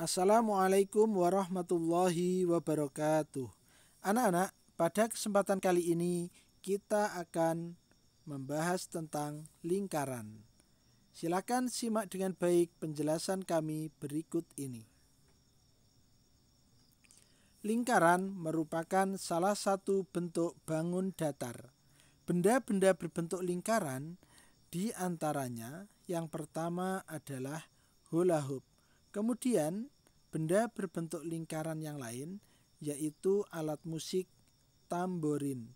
Assalamualaikum warahmatullahi wabarakatuh. Anak-anak, pada kesempatan kali ini kita akan membahas tentang lingkaran. Silakan simak dengan baik penjelasan kami berikut ini. Lingkaran merupakan salah satu bentuk bangun datar. Benda-benda berbentuk lingkaran di antaranya yang pertama adalah hula hoop. Kemudian benda berbentuk lingkaran yang lain yaitu alat musik tamborin.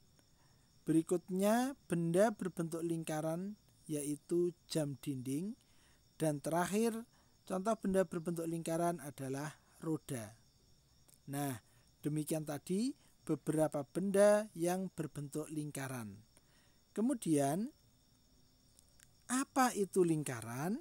Berikutnya benda berbentuk lingkaran yaitu jam dinding. Dan terakhir contoh benda berbentuk lingkaran adalah roda. Nah, demikian tadi beberapa benda yang berbentuk lingkaran. Kemudian apa itu lingkaran?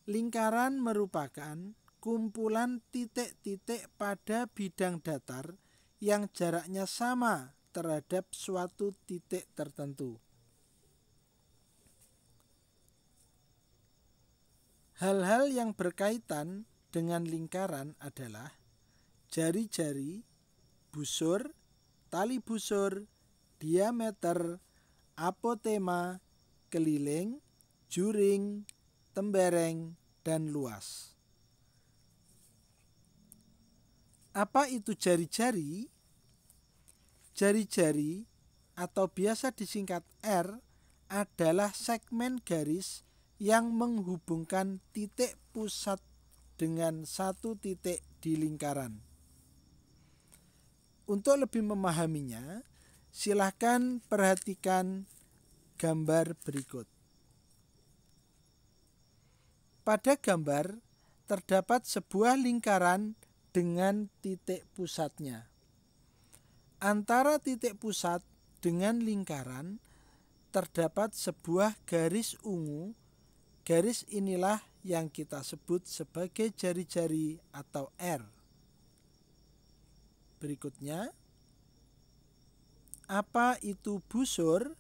Lingkaran merupakan kumpulan titik-titik pada bidang datar yang jaraknya sama terhadap suatu titik tertentu. Hal-hal yang berkaitan dengan lingkaran adalah jari-jari, busur, tali busur, diameter, apotema, keliling, juring, tembereng, dan luas. Apa itu jari-jari? Jari-jari atau biasa disingkat R adalah segmen garis yang menghubungkan titik pusat dengan satu titik di lingkaran. Untuk lebih memahaminya, silakan perhatikan gambar berikut. Pada gambar terdapat sebuah lingkaran dengan titik pusatnya. Antara titik pusat dengan lingkaran terdapat sebuah garis ungu. Garis inilah yang kita sebut sebagai jari-jari atau R. Berikutnya, apa itu busur?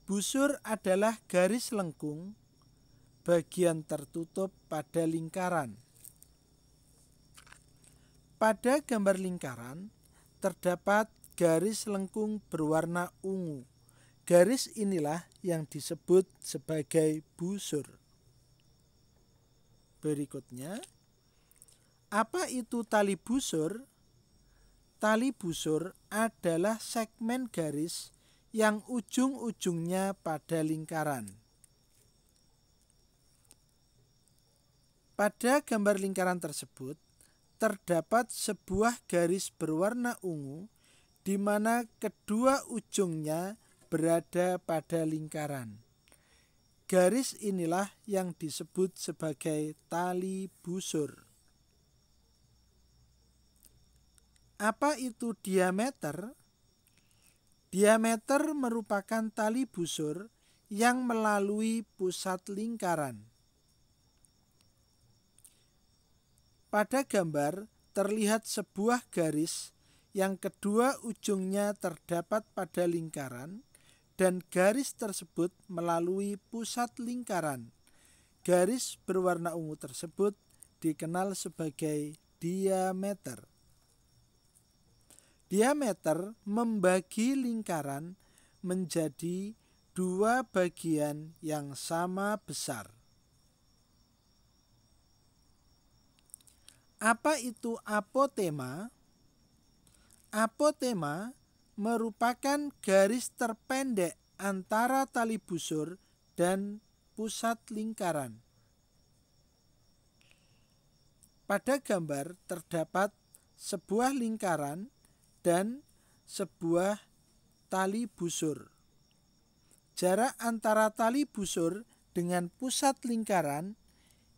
Busur adalah garis lengkung bagian tertutup pada lingkaran. Pada gambar lingkaran terdapat garis lengkung berwarna ungu. Garis inilah yang disebut sebagai busur. Berikutnya, apa itu tali busur? Tali busur adalah segmen garis yang ujung-ujungnya pada lingkaran. Pada gambar lingkaran tersebut terdapat sebuah garis berwarna ungu di mana kedua ujungnya berada pada lingkaran. Garis inilah yang disebut sebagai tali busur. Apa itu diameter? Diameter merupakan tali busur yang melalui pusat lingkaran. Pada gambar terlihat sebuah garis yang kedua ujungnya terdapat pada lingkaran dan garis tersebut melalui pusat lingkaran. Garis berwarna ungu tersebut dikenal sebagai diameter. Diameter membagi lingkaran menjadi dua bagian yang sama besar. Apa itu apotema? Apotema merupakan garis terpendek antara tali busur dan pusat lingkaran. Pada gambar terdapat sebuah lingkaran dan sebuah tali busur. Jarak antara tali busur dengan pusat lingkaran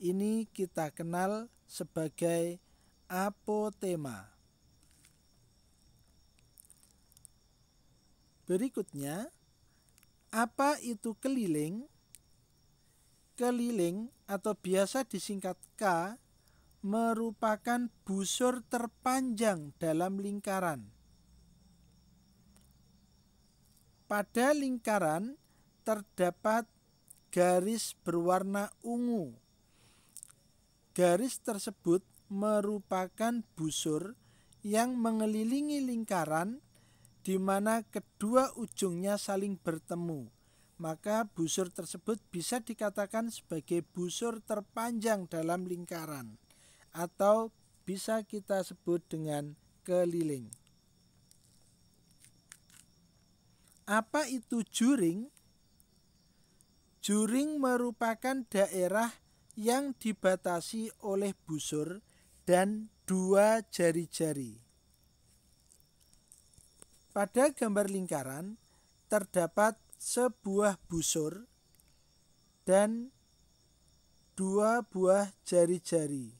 ini kita kenal sebagai apotema. Berikutnya, apa itu keliling? Keliling atau biasa disingkat K merupakan busur terpanjang dalam lingkaran. Pada lingkaran terdapat garis berwarna ungu. Garis tersebut merupakan busur yang mengelilingi lingkaran di mana kedua ujungnya saling bertemu. Maka busur tersebut bisa dikatakan sebagai busur terpanjang dalam lingkaran, atau bisa kita sebut dengan keliling. Apa itu juring? Juring merupakan daerah yang dibatasi oleh busur dan dua jari-jari. Pada gambar lingkaran terdapat sebuah busur dan dua buah jari-jari.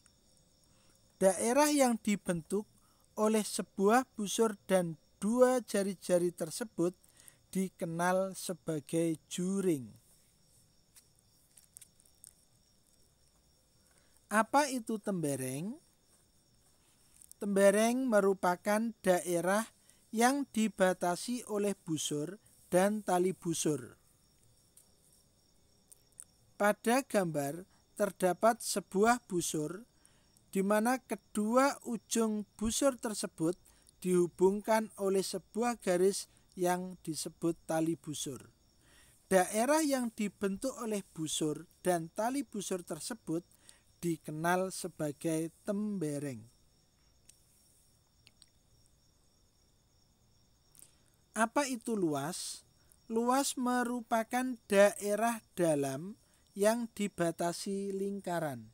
Daerah yang dibentuk oleh sebuah busur dan dua jari-jari tersebut dikenal sebagai juring. Apa itu tembereng? Tembereng merupakan daerah yang dibatasi oleh busur dan tali busur. Pada gambar terdapat sebuah busur di mana kedua ujung busur tersebut dihubungkan oleh sebuah garis yang disebut tali busur. Daerah yang dibentuk oleh busur dan tali busur tersebut dikenal sebagai tembereng. Apa itu luas? Luas merupakan daerah dalam yang dibatasi lingkaran.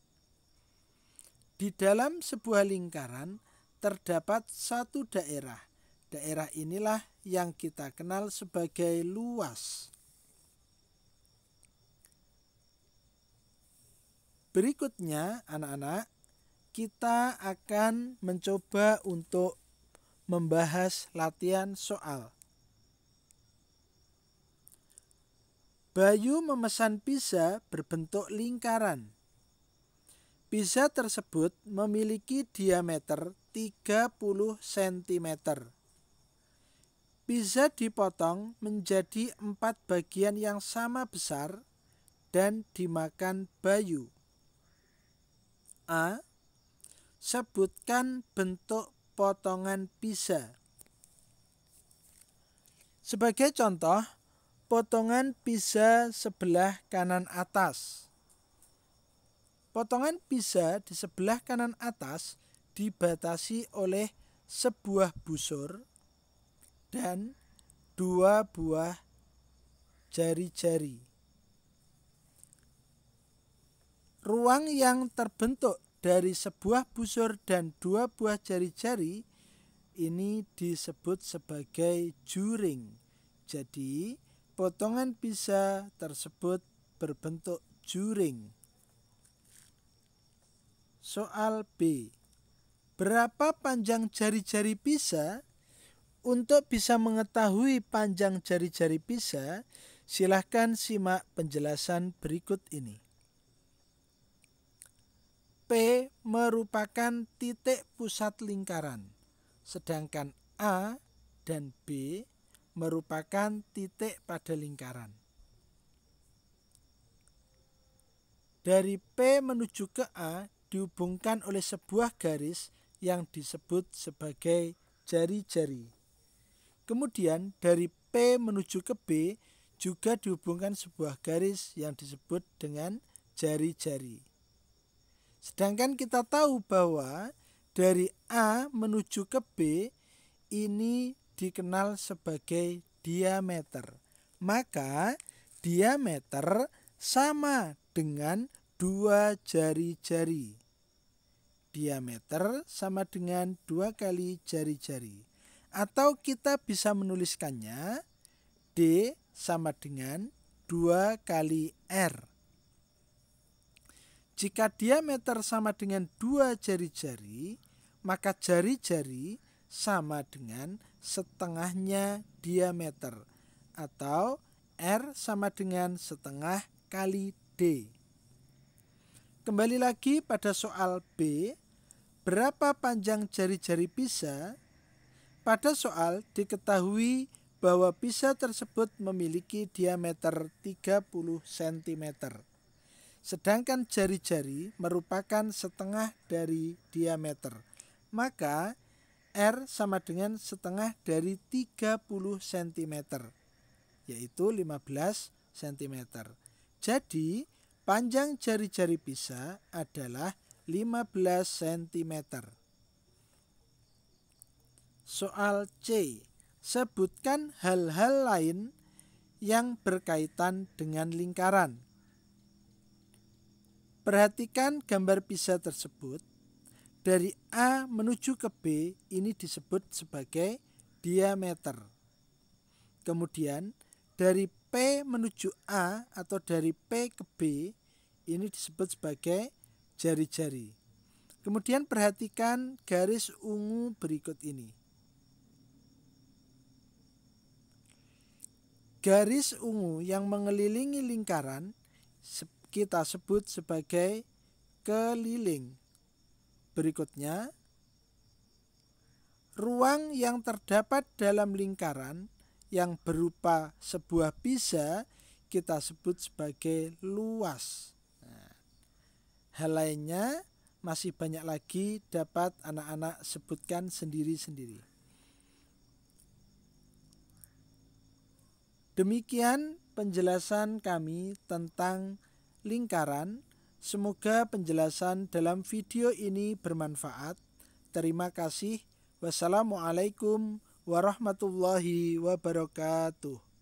Di dalam sebuah lingkaran terdapat satu daerah. Daerah inilah yang kita kenal sebagai luas. Berikutnya, anak-anak, kita akan mencoba untuk membahas latihan soal. Bayu memesan pizza berbentuk lingkaran. Pizza tersebut memiliki diameter 30 cm. Pizza dipotong menjadi 4 bagian yang sama besar dan dimakan Bayu. A. Sebutkan bentuk potongan pizza. Sebagai contoh, potongan pizza sebelah kanan atas. Potongan pizza di sebelah kanan atas dibatasi oleh sebuah busur dan dua buah jari-jari. Ruang yang terbentuk dari sebuah busur dan dua buah jari-jari ini disebut sebagai juring. Jadi, potongan pizza tersebut berbentuk juring. Soal B. Berapa panjang jari-jari pizza? Untuk bisa mengetahui panjang jari-jari pizza, silahkan simak penjelasan berikut ini. P merupakan titik pusat lingkaran, sedangkan A dan B merupakan titik pada lingkaran. Dari P menuju ke A dihubungkan oleh sebuah garis yang disebut sebagai jari-jari. Kemudian dari P menuju ke B juga dihubungkan sebuah garis yang disebut dengan jari-jari. Sedangkan kita tahu bahwa dari A menuju ke B ini dikenal sebagai diameter. Maka diameter sama dengan dua jari-jari. Diameter sama dengan 2 kali jari-jari. Atau kita bisa menuliskannya D sama dengan 2 kali R. Jika diameter sama dengan 2 jari-jari, maka jari-jari sama dengan setengahnya diameter, atau R sama dengan setengah kali D. Kembali lagi pada soal B, berapa panjang jari-jari pizza? Pada soal diketahui bahwa pisa tersebut memiliki diameter 30 cm. Sedangkan jari-jari merupakan setengah dari diameter. Maka R sama dengan setengah dari 30 cm, yaitu 15 cm. Jadi panjang jari-jari pisa adalah 15 cm. Soal C. Sebutkan hal-hal lain yang berkaitan dengan lingkaran. Perhatikan gambar pisa tersebut. Dari A menuju ke B ini disebut sebagai diameter. Kemudian dari P menuju A atau dari P ke B ini disebut sebagai jari-jari. Kemudian perhatikan garis ungu berikut ini. Garis ungu yang mengelilingi lingkaran kita sebut sebagai keliling. Berikutnya, ruang yang terdapat dalam lingkaran yang berupa sebuah pisa kita sebut sebagai luas. Hal lainnya masih banyak lagi dapat anak-anak sebutkan sendiri-sendiri. Demikian penjelasan kami tentang lingkaran. Semoga penjelasan dalam video ini bermanfaat. Terima kasih. Wassalamualaikum warahmatullahi wabarakatuh.